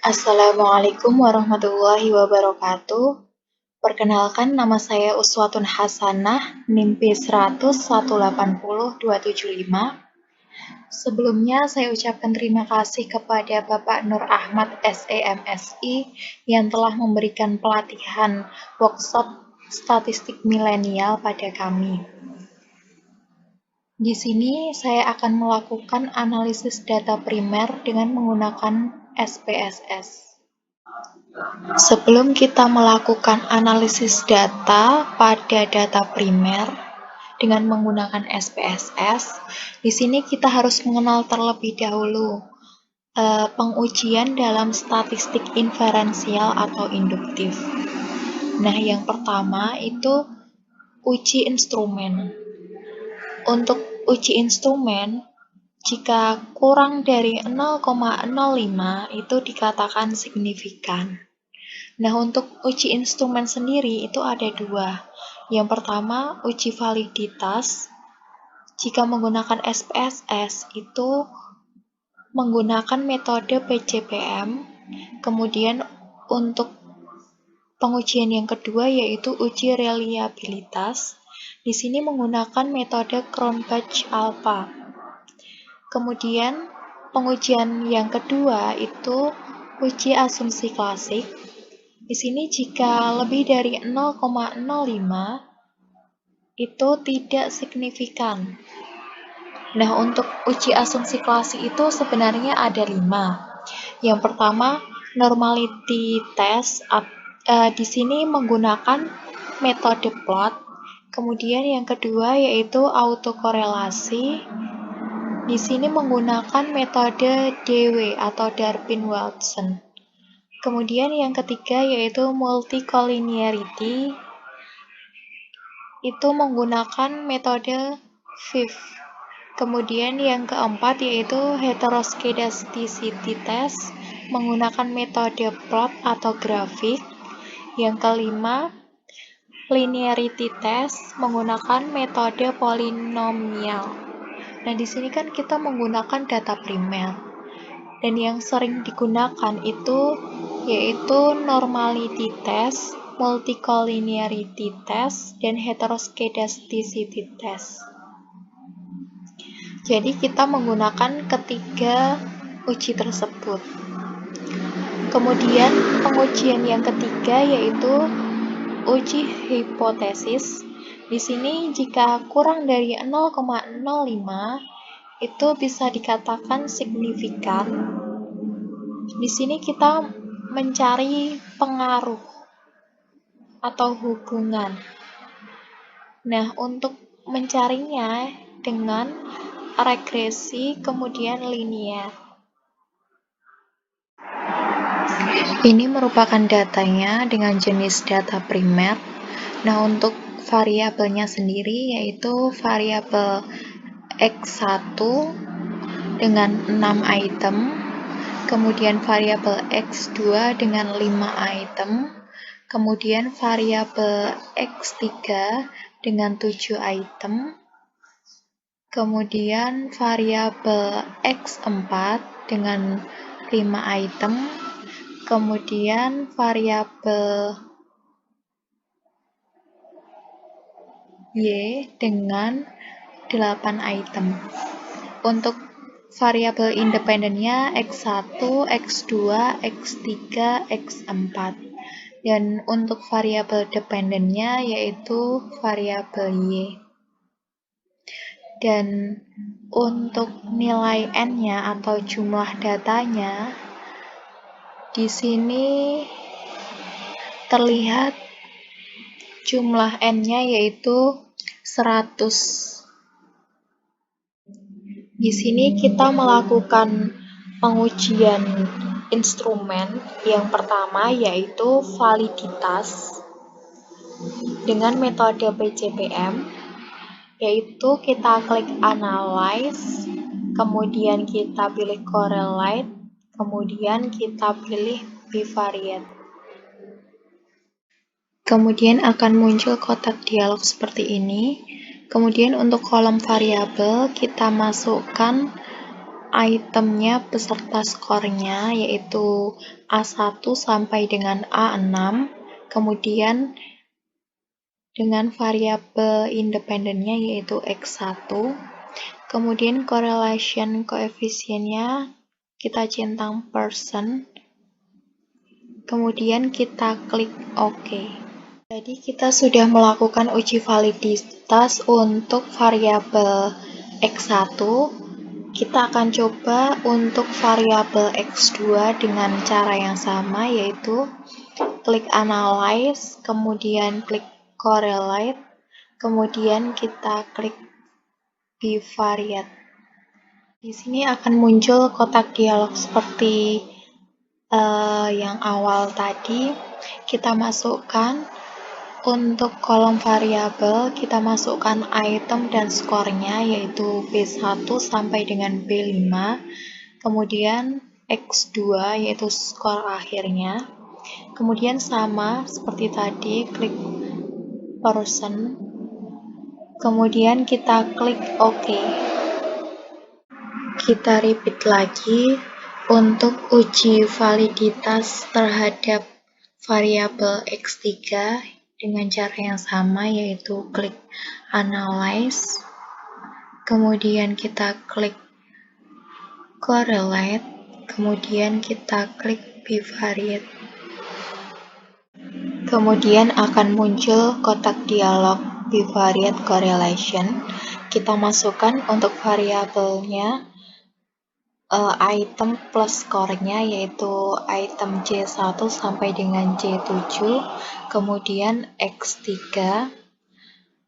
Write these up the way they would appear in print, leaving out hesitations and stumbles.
Assalamualaikum warahmatullahi wabarakatuh. Perkenalkan, nama saya Uswatun Hasanah, NIM P100180275. Sebelumnya, saya ucapkan terima kasih kepada Bapak Nur Ahmad SEMSI yang telah memberikan pelatihan workshop statistik milenial pada kami. Di sini saya akan melakukan analisis data primer dengan menggunakan SPSS. Sebelum kita melakukan analisis data pada data primer dengan menggunakan SPSS, di sini kita harus mengenal terlebih dahulu pengujian dalam statistik inferensial atau induktif. Nah, yang pertama itu uji instrumen. Untuk uji instrumen, jika kurang dari 0,05 itu dikatakan signifikan. Nah, untuk uji instrumen sendiri itu ada dua. Yang pertama, uji validitas. Jika menggunakan SPSS itu menggunakan metode PCPM. Kemudian untuk pengujian yang kedua yaitu uji reliabilitas. Di sini menggunakan metode Cronbach-Alpha. Kemudian pengujian yang kedua itu uji asumsi klasik. Di sini jika lebih dari 0,05 itu tidak signifikan. Nah, untuk uji asumsi klasik itu sebenarnya ada 5. Yang pertama, normality test. Di sini menggunakan metode plot. Kemudian yang kedua yaitu autokorelasi. Di sini menggunakan metode DW atau Darwin-Watson. Kemudian yang ketiga yaitu multicollinearity. Itu menggunakan metode FIF. Kemudian yang keempat yaitu heteroskedasticity test menggunakan metode plot atau grafik. Yang kelima, linearity test menggunakan metode polinomial. Nah, di sini kan kita menggunakan data primer. Dan yang sering digunakan itu yaitu normality test, multicollinearity test, dan heteroskedasticity test. Jadi kita menggunakan ketiga uji tersebut. Kemudian pengujian yang ketiga yaitu uji hipotesis. Di sini jika kurang dari 0,05 itu bisa dikatakan signifikan. Di sini kita mencari pengaruh atau hubungan. Nah, untuk mencarinya dengan regresi kemudian linear. Ini merupakan datanya dengan jenis data primer. Nah, untuk variabelnya sendiri yaitu variabel X1 dengan 6 item, kemudian variabel X2 dengan 5 item, kemudian variabel X3 dengan 7 item, kemudian variabel X4 dengan 5 item, kemudian variabel Y dengan 8 item. Untuk variabel independennya X1, X2, X3, X4. Dan untuk variabel dependennya yaitu variabel Y. Dan untuk nilai N-nya atau jumlah datanya di sini terlihat jumlah N-nya yaitu 100. Di sini kita melakukan pengujian instrumen yang pertama yaitu validitas dengan metode PCPM, yaitu kita klik analyze, kemudian kita pilih correlate, kemudian kita pilih bivariate. Kemudian akan muncul kotak dialog seperti ini. Kemudian untuk kolom variabel kita masukkan itemnya beserta skornya, yaitu A1 sampai dengan A6, kemudian dengan variabel independennya yaitu X1, kemudian correlation koefisiennya kita centang persen, kemudian kita klik OK. Jadi kita sudah melakukan uji validitas untuk variabel X1. Kita akan coba untuk variabel X2 dengan cara yang sama, yaitu klik analyze, kemudian klik correlate, kemudian kita klik bivariate. Di sini akan muncul kotak dialog seperti yang awal tadi. Kita masukkan untuk kolom variabel, kita masukkan item dan skornya, yaitu B1 sampai dengan B5, kemudian X2 yaitu skor akhirnya, kemudian sama seperti tadi, klik person, kemudian kita klik OK. Kita repeat lagi untuk uji validitas terhadap variabel X3 dengan cara yang sama, yaitu klik analyze, kemudian kita klik correlate, kemudian kita klik bivariate. Kemudian akan muncul kotak dialog bivariate correlation. Kita masukkan untuk variabelnya item plus skornya, yaitu item C1 sampai dengan C7, kemudian X3,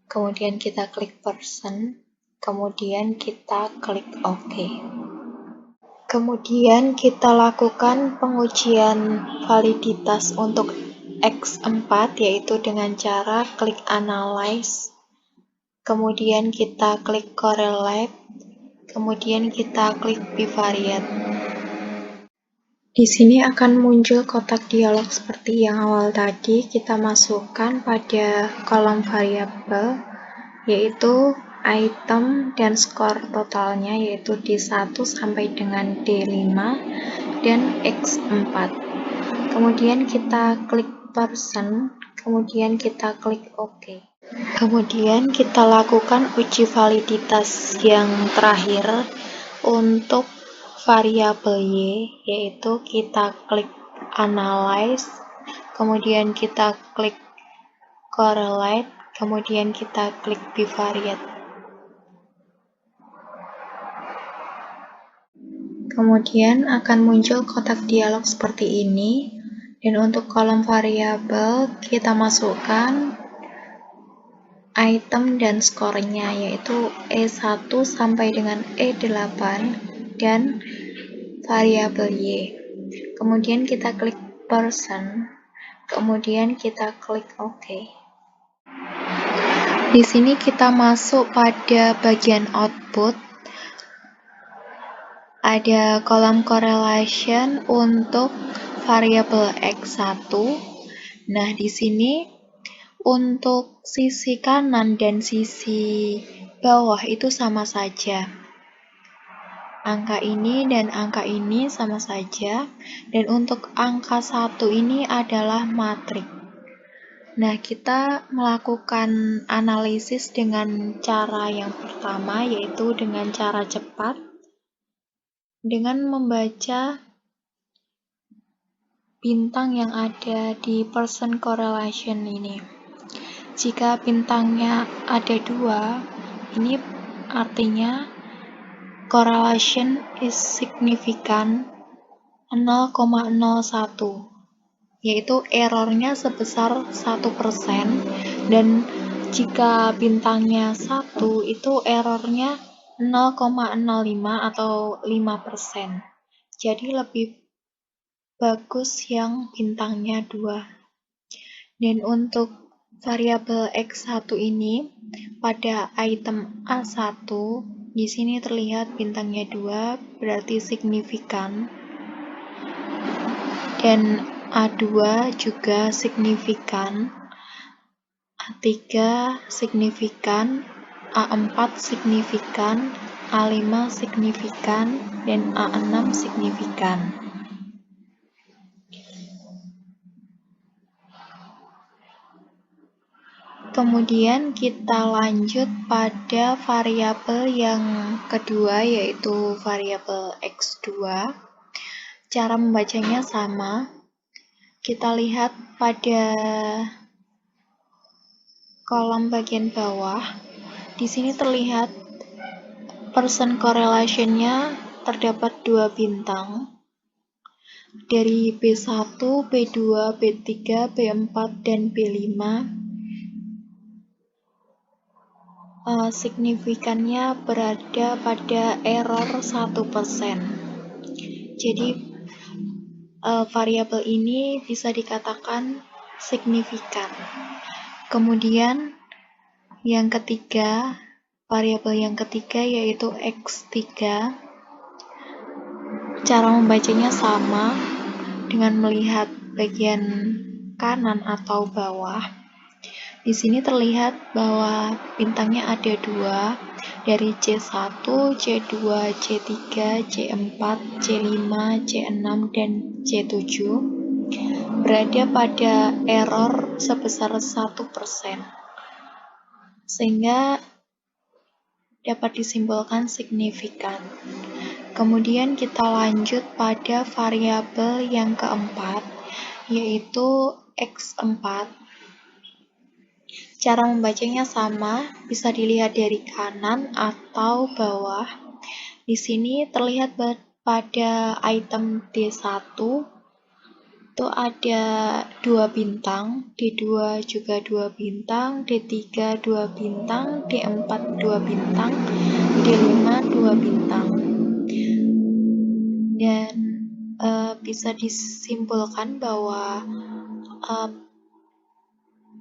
kemudian kita klik person, kemudian kita klik OK. Kemudian kita lakukan pengujian validitas untuk X4, yaitu dengan cara klik analyze, kemudian kita klik correlate, kemudian kita klik bivariate. Di sini akan muncul kotak dialog seperti yang awal tadi. Kita masukkan pada kolom variabel, yaitu item dan skor totalnya, yaitu D1 sampai dengan D5 dan X4. Kemudian kita klik person, kemudian kita klik OK. Kemudian kita lakukan uji validitas yang terakhir untuk variabel Y, yaitu kita klik analyze, kemudian kita klik correlate, kemudian kita klik bivariate. Kemudian akan muncul kotak dialog seperti ini, dan untuk kolom variabel kita masukkan item dan skornya, yaitu E1 sampai dengan E8 dan variabel Y. Kemudian kita klik person, kemudian kita klik OK. Di sini kita masuk pada bagian output. Ada kolom correlation untuk variabel X1. Nah, di sini untuk sisi kanan dan sisi bawah itu sama saja. Angka ini dan angka ini sama saja. Dan untuk angka 1 ini adalah matrik. Nah, kita melakukan analisis dengan cara yang pertama, yaitu dengan cara cepat, dengan membaca bintang yang ada di person correlation ini. Jika bintangnya ada 2, ini artinya correlation is significant 0,01, yaitu errornya sebesar 1%, dan jika bintangnya 1, itu errornya 0,05 atau 5%. Jadi lebih bagus yang bintangnya 2. Dan untuk variabel X1 ini pada item A1, di sini terlihat bintangnya 2, berarti signifikan. Dan A2 juga signifikan, A3 signifikan, A4 signifikan, A5 signifikan, dan A6 signifikan. Kemudian kita lanjut pada variabel yang kedua, yaitu variabel X2. Cara membacanya sama. Kita lihat pada kolom bagian bawah. Di sini terlihat percent correlation-nya terdapat 2 bintang dari B1, B2, B3, B4, dan B5. Signifikannya berada pada error 1%. Jadi variabel ini bisa dikatakan signifikan. Kemudian yang ketiga, variabel yang ketiga yaitu X3. Cara membacanya sama dengan melihat bagian kanan atau bawah. Di sini terlihat bahwa bintangnya ada 2 dari C1, C2, C3, C4, C5, C6, dan C7 berada pada error sebesar 1%, sehingga dapat disimpulkan signifikan. Kemudian kita lanjut pada variabel yang keempat, yaitu X4. Cara membacanya sama, bisa dilihat dari kanan atau bawah. Di sini terlihat pada item D1 itu ada 2 bintang, D2 juga 2 bintang, D3 2 bintang, D4 2 bintang, D5 2 bintang. Dan bisa disimpulkan bahwa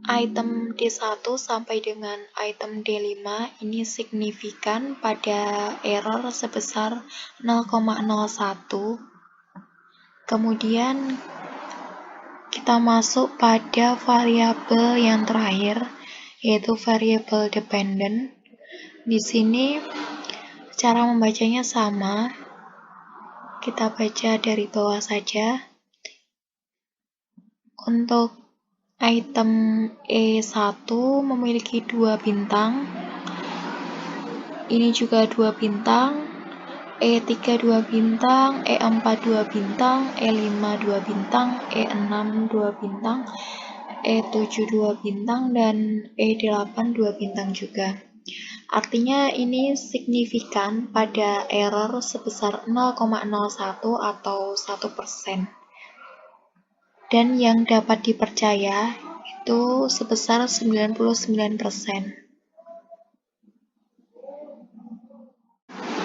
item D1 sampai dengan item D5 ini signifikan pada error sebesar 0,01. Kemudian kita masuk pada variabel yang terakhir, yaitu variabel dependent. Di sini cara membacanya sama. Kita baca dari bawah saja. Untuk item E1 memiliki 2 bintang. Ini juga 2 bintang. E3 2 bintang, E4 2 bintang, E5 2 bintang, E6 2 bintang, E7 2 bintang, dan E8 2 bintang juga. Artinya ini signifikan pada error sebesar 0,01 atau 1%. Dan yang dapat dipercaya itu sebesar 99%.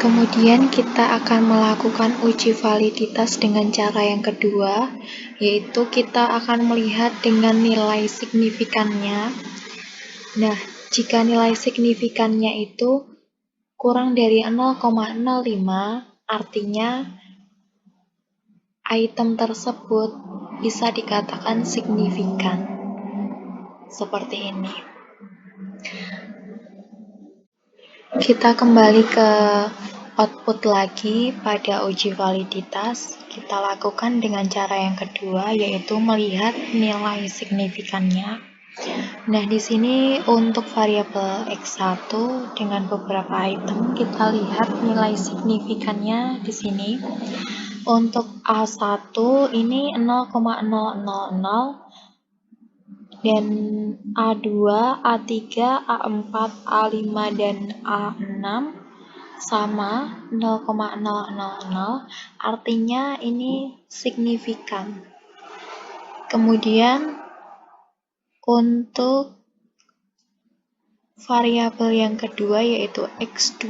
Kemudian kita akan melakukan uji validitas dengan cara yang kedua, yaitu kita akan melihat dengan nilai signifikannya. Nah, jika nilai signifikannya itu kurang dari 0,05, artinya item tersebut bisa dikatakan signifikan. Seperti ini. Kita kembali ke output lagi pada uji validitas. Kita lakukan dengan cara yang kedua, yaitu melihat nilai signifikannya. Nah, di sini untuk variabel X1 dengan beberapa item, kita lihat nilai signifikannya di sini. Untuk A1 ini 0,000, dan A2, A3, A4, A5, dan A6 sama 0,000, artinya ini signifikan. Kemudian untuk variabel yang kedua yaitu X2,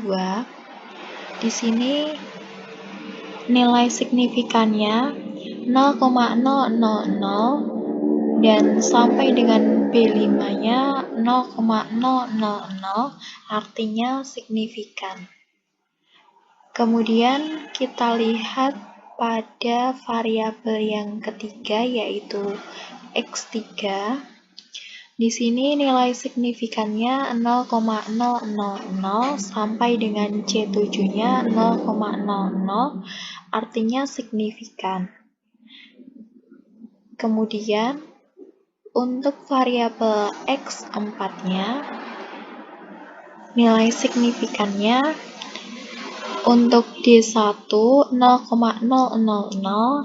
di sini nilai signifikannya 0,000 dan sampai dengan B5-nya 0,000, artinya signifikan. Kemudian kita lihat pada variabel yang ketiga yaitu X3. Di sini nilai signifikannya 0,000 sampai dengan C7-nya 0,00, artinya signifikan. Kemudian, untuk variabel X4-nya, nilai signifikannya untuk D1 0,000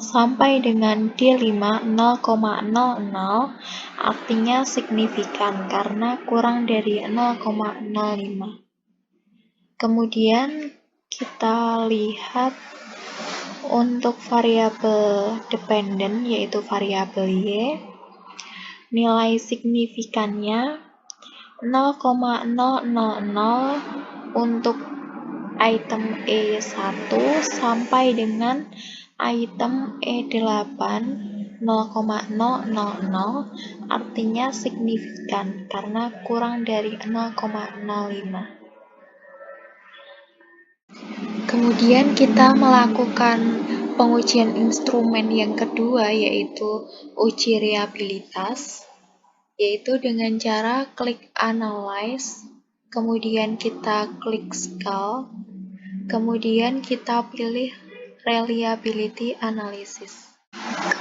sampai dengan D5 0,00, artinya signifikan karena kurang dari 0,05. Kemudian kita lihat untuk variabel dependen, yaitu variabel Y, nilai signifikannya 0,000 untuk item E1 sampai dengan item E8 0,000, artinya signifikan karena kurang dari 0,05. Kemudian kita melakukan pengujian instrumen yang kedua, yaitu uji reliabilitas, yaitu dengan cara klik analyze, kemudian kita klik scale, kemudian kita pilih reliability analysis.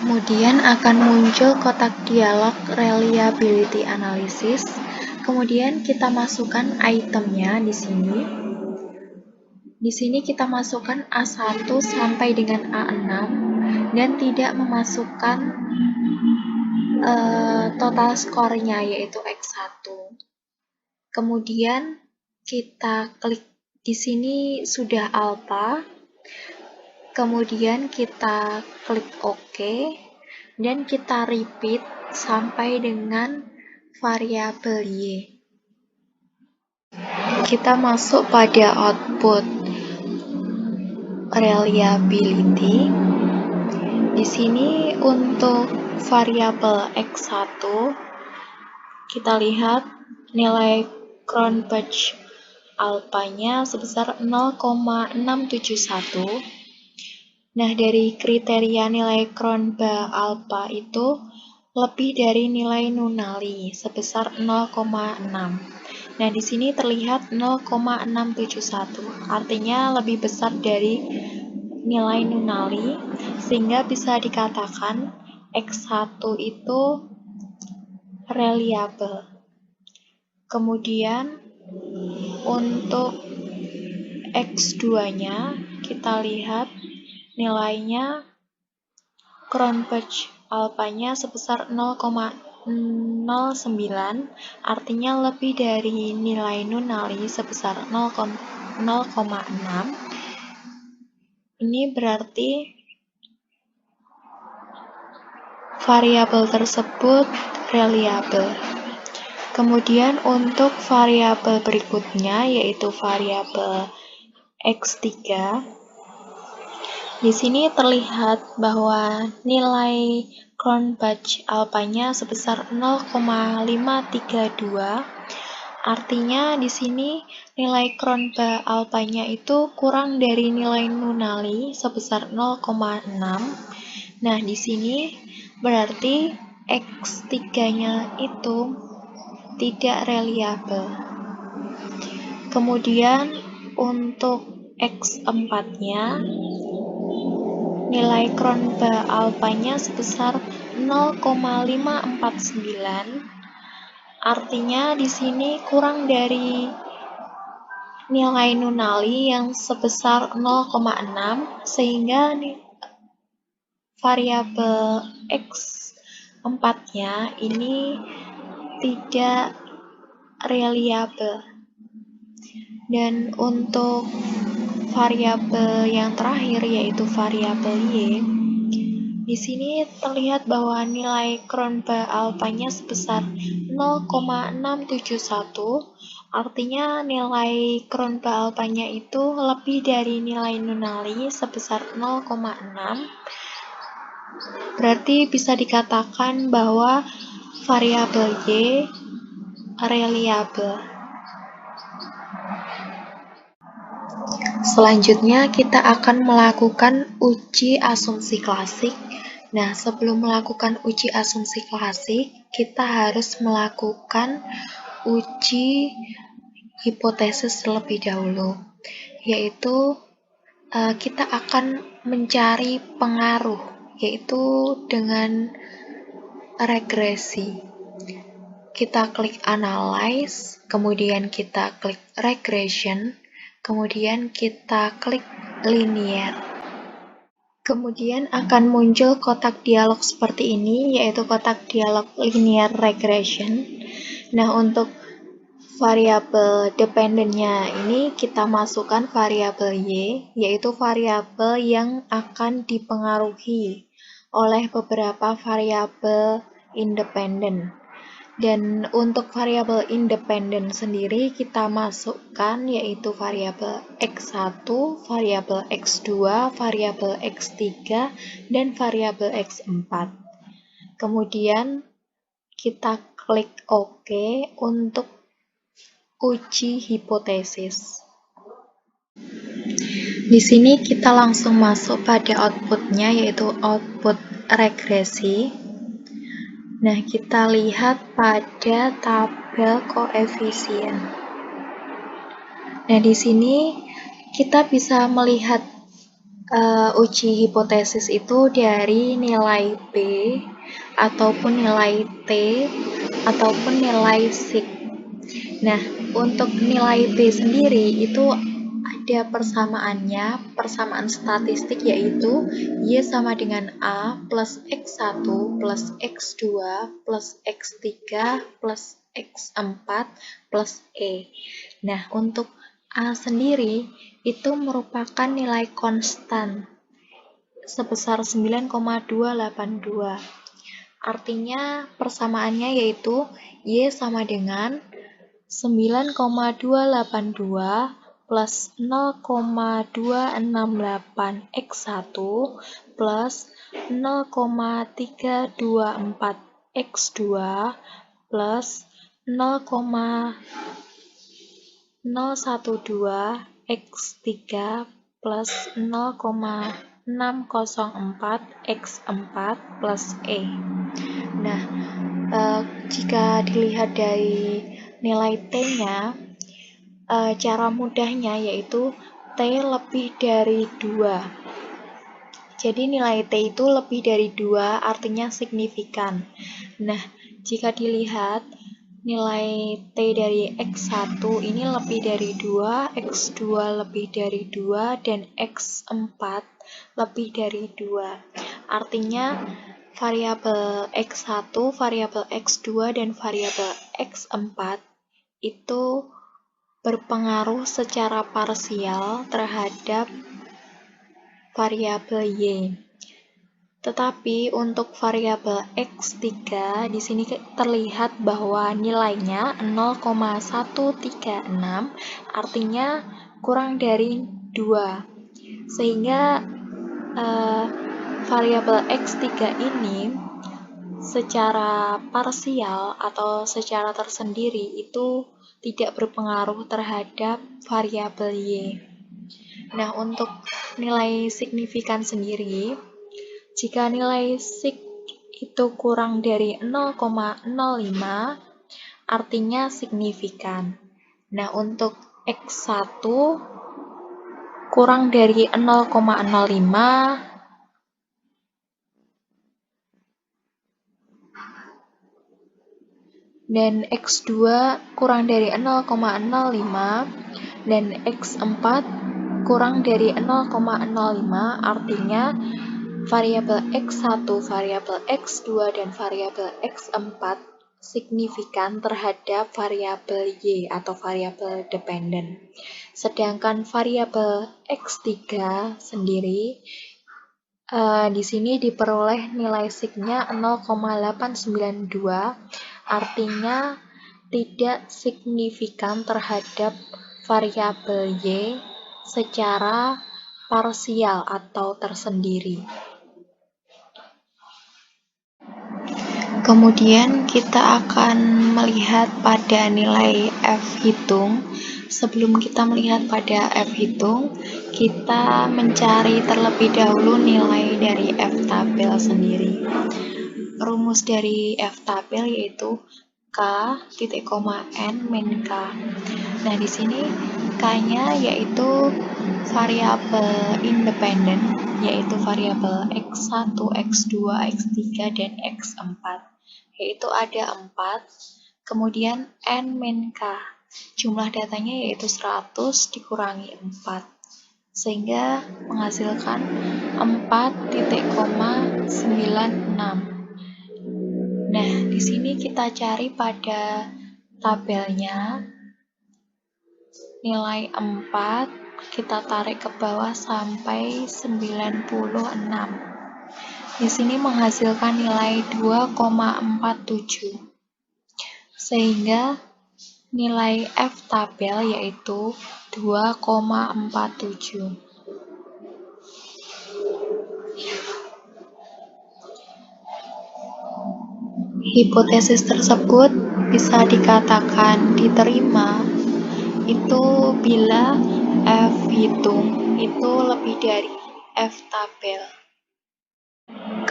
Kemudian akan muncul kotak dialog reliability analysis. Kemudian kita masukkan itemnya di sini. Di sini kita masukkan A1 sampai dengan A6 dan tidak memasukkan total skornya, yaitu X1. Kemudian kita klik di sini sudah alpha. Kemudian kita klik OK dan kita repeat sampai dengan variabel Y. Kita masuk pada output reliability. Di sini untuk variabel X1 kita lihat nilai Cronbach alpha-nya sebesar 0,671. Nah, dari kriteria nilai Cronbach alpha itu lebih dari nilai Nunali sebesar 0,6. Nah, di sini terlihat 0,671, artinya lebih besar dari nilai Nunali, sehingga bisa dikatakan X1 itu reliable. Kemudian untuk X2-nya kita lihat nilainya Cronbach alpha-nya sebesar 0,09, artinya lebih dari nilai Nunali sebesar 0,6. Ini berarti variabel tersebut reliable. Kemudian untuk variabel berikutnya, yaitu variabel X3, di sini terlihat bahwa nilai Cronbach alpha-nya sebesar 0,532. Artinya di sini nilai Cronbach alpha-nya itu kurang dari nilai Nunali sebesar 0,6. Nah, di sini berarti X3-nya itu tidak reliable. Kemudian untuk X4-nya nilai Cronbach alpha-nya sebesar 0,549. Artinya di sini kurang dari nilai Nunali yang sebesar 0,6, sehingga variabel X4-nya ini tidak reliable. Dan untuk variabel yang terakhir, yaitu variabel Y, di sini terlihat bahwa nilai Cronbach alpha-nya sebesar 0,671, artinya nilai Cronbach alpha-nya itu lebih dari nilai Nunali sebesar 0,6. Berarti bisa dikatakan bahwa variabel Y reliable. Selanjutnya kita akan melakukan uji asumsi klasik, Nah, sebelum melakukan uji asumsi klasik, kita harus melakukan uji hipotesis terlebih dahulu, yaitu kita akan mencari pengaruh, yaitu dengan regresi. Kita klik analyze, kemudian kita klik regression, kemudian kita klik linear. Kemudian akan muncul kotak dialog seperti ini, yaitu kotak dialog linear regression. Nah, untuk variabel dependennya ini kita masukkan variabel Y, yaitu variabel yang akan dipengaruhi oleh beberapa variabel independen. Dan untuk variabel independen sendiri kita masukkan yaitu variabel X1, variabel X2, variabel X3, dan variabel X4. Kemudian kita klik OK untuk uji hipotesis. Di sini kita langsung masuk pada outputnya, yaitu output regresi. Nah, kita lihat pada tabel koefisien. Nah, di sini kita bisa melihat uji hipotesis itu dari nilai B, ataupun nilai T, ataupun nilai sig. Nah, untuk nilai B sendiri itu ada persamaannya, persamaan statistik, yaitu Y sama dengan A plus X1 plus X2 plus X3 plus X4 plus E. Nah, untuk A sendiri itu merupakan nilai konstan sebesar 9,282. Artinya persamaannya yaitu Y sama dengan 9,282 plus 0,268 X1 plus 0,324 X2 plus 0,012 X3 plus 0,604 X4 plus E. Nah, jika dilihat dari nilai T-nya, cara mudahnya yaitu T lebih dari 2. Jadi nilai T itu lebih dari 2 artinya signifikan. Nah, jika dilihat nilai T dari X1 ini lebih dari 2, X2 lebih dari 2, dan X4 lebih dari 2. Artinya variabel X1, variabel X2, dan variabel X4 itu berpengaruh secara parsial terhadap variabel Y. Tetapi untuk variabel X3 di sini terlihat bahwa nilainya 0,136, artinya kurang dari 2. Sehingga variabel X3 ini secara parsial atau secara tersendiri itu tidak berpengaruh terhadap variabel Y. Nah, untuk nilai signifikan sendiri, jika nilai sig itu kurang dari 0,05, artinya signifikan. Nah, untuk X1 kurang dari 0,05, dan X2 kurang dari 0,05, dan X4 kurang dari 0,05, artinya variabel X1, variabel X2, dan variabel X4 signifikan terhadap variabel Y atau variabel dependen. Sedangkan variabel X3 sendiri di sini diperoleh nilai sig-nya 0,892, artinya tidak signifikan terhadap variabel Y secara parsial atau tersendiri. Kemudian kita akan melihat pada nilai F hitung sebelum kita melihat pada F hitung, kita mencari terlebih dahulu nilai dari F tabel sendiri. Rumus dari F tabel yaitu K titik koma N min K. Nah, di sini K-nya yaitu variabel independen, yaitu variabel X1, X2, X3, dan X4. Yaitu ada 4, kemudian N min K. Jumlah datanya yaitu 100 dikurangi 4. Sehingga menghasilkan 4,96. Nah, di sini kita cari pada tabelnya nilai 4, kita tarik ke bawah sampai 96. Di sini menghasilkan nilai 2,47. Sehingga nilai F tabel yaitu 2,47. Hipotesis tersebut bisa dikatakan diterima itu bila F hitung itu lebih dari F tabel.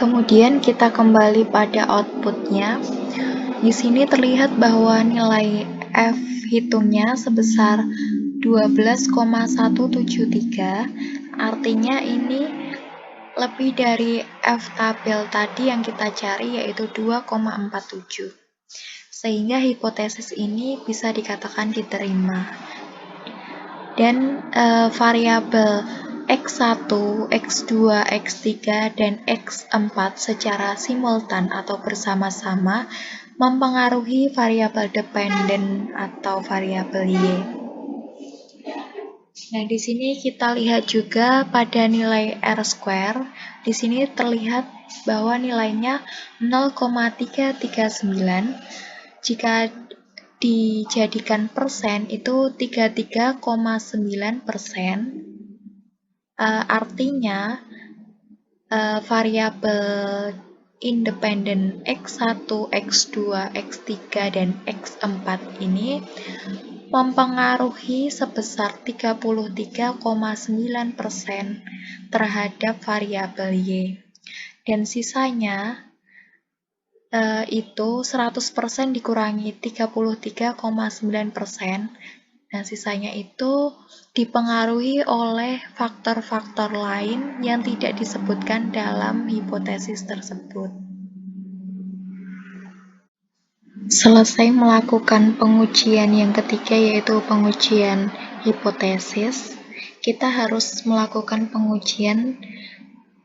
Kemudian kita kembali pada outputnya. Di sini terlihat bahwa nilai F hitungnya sebesar 12,173, artinya ini lebih dari F tabel tadi yang kita cari yaitu 2,47. Sehingga hipotesis ini bisa dikatakan diterima. Dan variabel X1, X2, X3, dan X4 secara simultan atau bersama-sama mempengaruhi variabel dependen atau variabel Y. Nah, di sini kita lihat juga pada nilai R². Di sini terlihat bahwa nilainya 0,339. Jika dijadikan persen itu 33,9%. Artinya variabel independen X1, X2, X3, dan X4 ini mempengaruhi sebesar 33,9% terhadap variabel Y. Dan sisanya itu 100% dikurangi 33,9%. Nah, sisanya itu dipengaruhi oleh faktor-faktor lain yang tidak disebutkan dalam hipotesis tersebut. Selesai melakukan pengujian yang ketiga yaitu pengujian hipotesis, kita harus melakukan pengujian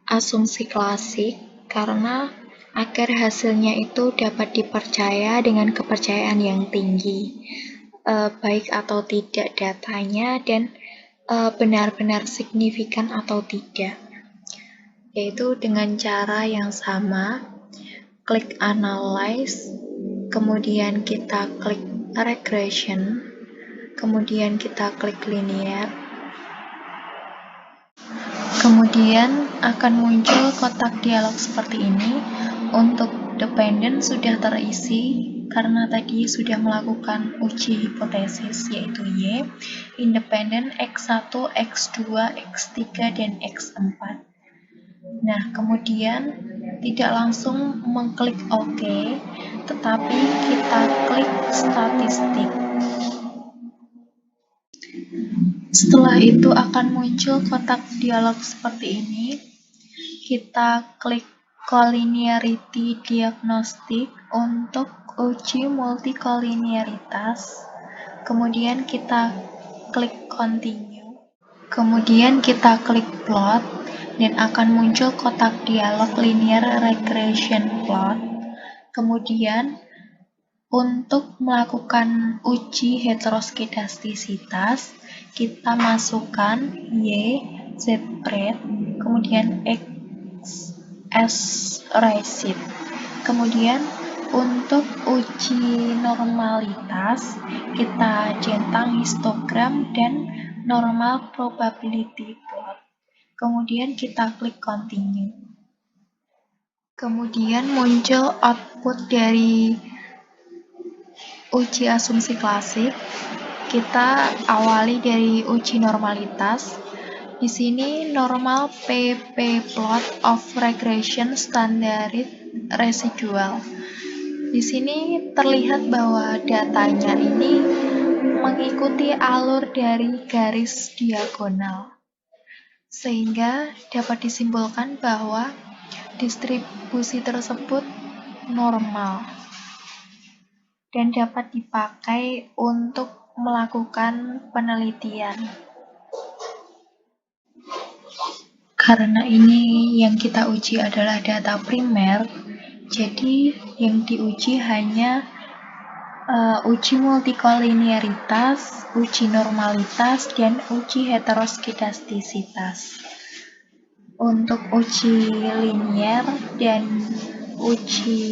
asumsi klasik karena agar hasilnya itu dapat dipercaya dengan kepercayaan yang tinggi, baik atau tidak datanya dan benar-benar signifikan atau tidak, yaitu dengan cara yang sama, klik analyze, kemudian kita klik regression, kemudian kita klik linear. Kemudian akan muncul kotak dialog seperti ini. Untuk dependen sudah terisi karena tadi sudah melakukan uji hipotesis yaitu Y, independen X1, X2, X3, dan X4. Nah, kemudian tidak langsung mengklik OK, tetapi kita klik statistik. Setelah itu akan muncul kotak dialog seperti ini. Kita klik collinearity diagnostic untuk uji multikolinearitas. Kemudian kita klik continue. Kemudian kita klik plot dan akan muncul kotak dialog linear regression plot. Kemudian untuk melakukan uji heteroskedastisitas, kita masukkan Y, Z-pred, kemudian X, S-resid. Kemudian untuk uji normalitas, kita centang histogram dan normal probability plot. Kemudian kita klik continue. Kemudian muncul output dari uji asumsi klasik. kita awali dari uji normalitas. Di sini normal PP plot of regression standard residual. Di sini terlihat bahwa datanya ini mengikuti alur dari garis diagonal, sehingga dapat disimpulkan bahwa distribusi tersebut normal dan dapat dipakai untuk melakukan penelitian. Karena ini yang kita uji adalah data primer, jadi yang diuji hanya uji multikolinearitas, uji normalitas, dan uji heteroskedastisitas. Untuk uji linier dan uji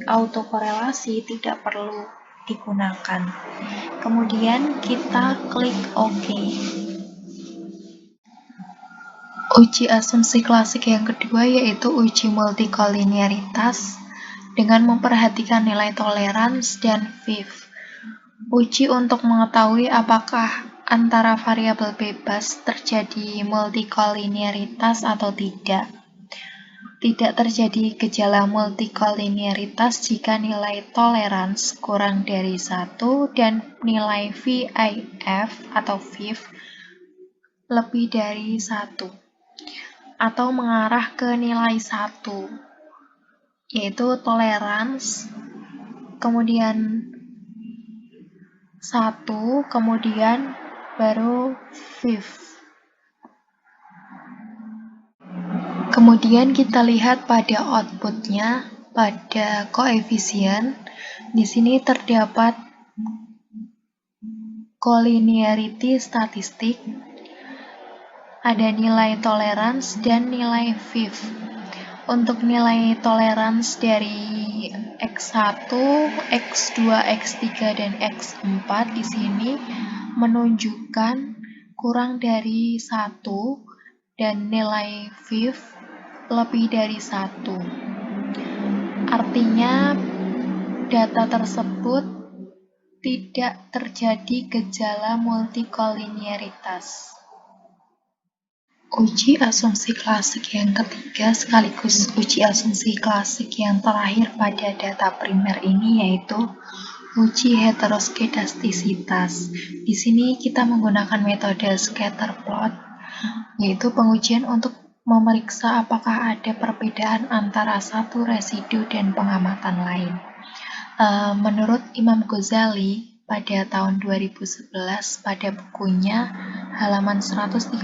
autokorelasi tidak perlu digunakan. Kemudian kita klik OK. Uji asumsi klasik yang kedua yaitu uji multikolinearitas dengan memperhatikan nilai tolerans dan VIF. Uji untuk mengetahui apakah antara variabel bebas terjadi multikolinearitas atau tidak. Tidak terjadi gejala multikolinearitas jika nilai tolerans kurang dari 1 dan nilai VIF atau VIF lebih dari 1. Atau mengarah ke nilai 1, yaitu tolerans, kemudian 1, kemudian baru VIF. Kemudian kita lihat pada outputnya, pada koefisien. Di sini terdapat collinearity statistik, ada nilai tolerans dan nilai VIF. Untuk nilai tolerans dari X1, X2, X3, dan X4 di sini menunjukkan kurang dari 1 dan nilai VIF lebih dari 1. Artinya data tersebut tidak terjadi gejala multikolinearitas. Uji asumsi klasik yang ketiga sekaligus uji asumsi klasik yang terakhir pada data primer ini yaitu uji heteroskedastisitas. Di sini kita menggunakan metode scatter plot, yaitu pengujian untuk memeriksa apakah ada perbedaan antara satu residu dan pengamatan lain. Menurut Imam Ghazali, pada tahun 2011 pada bukunya halaman 139,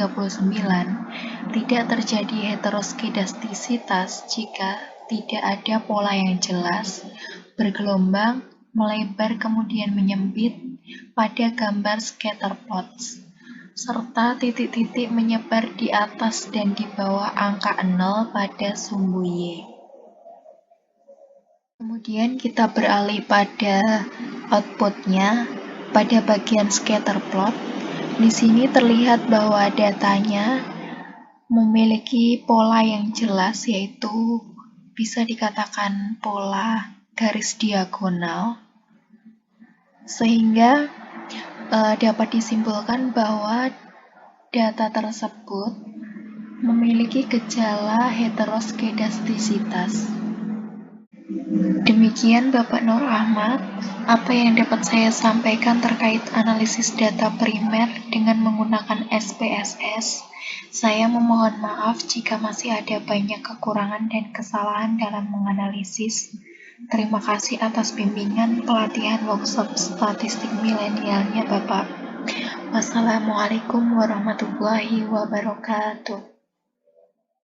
tidak terjadi heteroskedastisitas jika tidak ada pola yang jelas, bergelombang, melebar kemudian menyempit pada gambar scatter plots, serta titik-titik menyebar di atas dan di bawah angka 0 pada sumbu Y. Kemudian kita beralih pada outputnya, pada bagian scatter plot. Di sini terlihat bahwa datanya memiliki pola yang jelas, yaitu bisa dikatakan pola garis diagonal, sehingga dapat disimpulkan bahwa data tersebut memiliki gejala heteroskedastisitas. Demikian Bapak Nur Ahmad, apa yang dapat saya sampaikan terkait analisis data primer dengan menggunakan SPSS. Saya memohon maaf jika masih ada banyak kekurangan dan kesalahan dalam menganalisis. Terima kasih atas bimbingan pelatihan workshop statistik milenialnya Bapak. Wassalamualaikum warahmatullahi wabarakatuh.